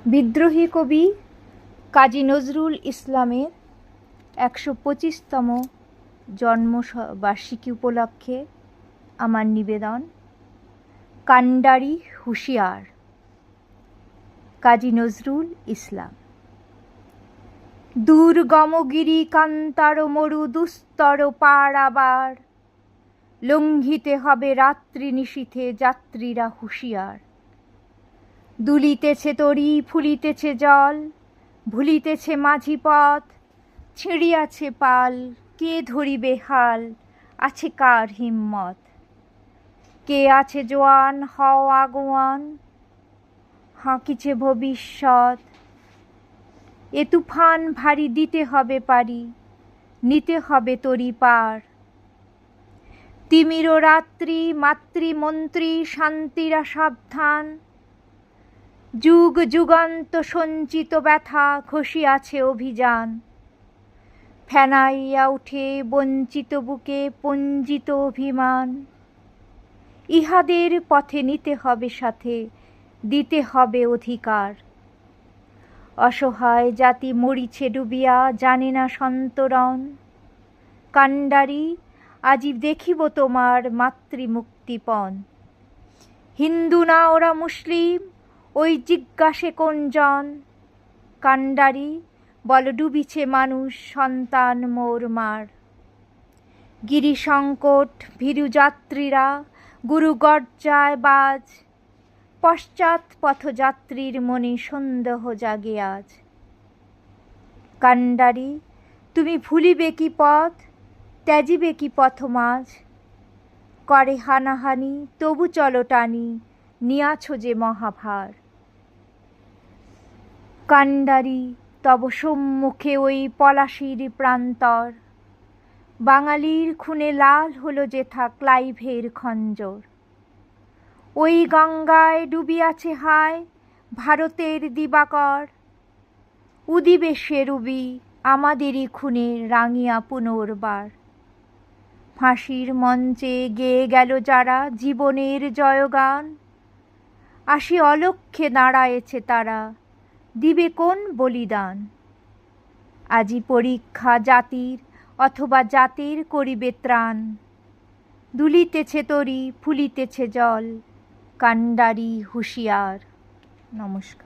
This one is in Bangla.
বিদ্রোহী কবি কাজী নজরুল ইসলামের ১২৫তম জন্মবার্ষিকী উপলক্ষে আমার নিবেদন কান্ডারি হুঁশিয়ার। কাজী নজরুল ইসলাম। দুর্গম গিরি কান্তার মরু দুস্তর পারাবার, লঙ্ঘিতে হবে রাত্রি নিশীথে যাত্রীরা হুঁশিয়ার। দুলিতেছে তরি ফুলিতেছে জল, ভুলিতেছে মাঝি পথ, ছিঁড়িয়াছে পাল, কে ধরিবে হাল, আছে কার হিম্মত। কে আছে জোয়ান হও আগুয়ান, হাঁকিছে ভবিষ্যৎ। এ তুফান ভারী দিতে হবে পারি, নিতে হবে তরি পার। তিমির রাত্রি মাতৃমন্ত্রী শান্তিরা সাবধান, যুগ যুগান্ত সঞ্চিত ব্যথা ঘষিয়াছে অভিযান। ফেনাইয়া উঠে বঞ্চিত বুকে পঞ্জিত অভিমান, ইহাদের পথে নিতে হবে সাথে, দিতে হবে অধিকার। অসহায় জাতি মরিছে ডুবিয়া, জানে না সন্তরণ। কান্ডারি আজি দেখিব তোমার মাতৃমুক্তিপণ। হিন্দু না ওরা মুসলিম, ওই জিজ্ঞাসে কোন জন। কান্ডারি বল ডুবিছে মানুষ সন্তান মোর মার। গিরি সংকট ভীরু যাত্রীরা গুরু গর্জায় বাজ, পশ্চাৎ পথযাত্রীর মনে সন্দেহ জাগে আজ। কান্ডারি তুমি ভুলিবে কি পথ, ত্যাজিবে কি পথমাঝ। করে হানাহানি তবু চলো টানি, নিয়াছ যে মহাভার। কান্ডারি তব সম্মুখে ওই পলাশির প্রান্তর, বাঙালির খুনে লাল হলো যেথা ক্লাইভের খঞ্জর। ওই গঙ্গায় ডুবিয়াছে হায় ভারতের দিবাকর, উদিবে সে রুবি আমাদেরই খুনে রাঙিয়া পুনর্বার। ফাঁসির মঞ্চে গেয়ে গেল যারা জীবনের জয়গান, আসি অলক্ষ্যে দাঁড়ায়েছে তারা, দিবে কোন বলিদান। আজি পরীক্ষা জাতির অথবা জাতির করিবে ত্রাণ, দুলিতেছে তরি ফুলিতেছে জল, কান্ডারি হুঁশিয়ার। নমস্কার।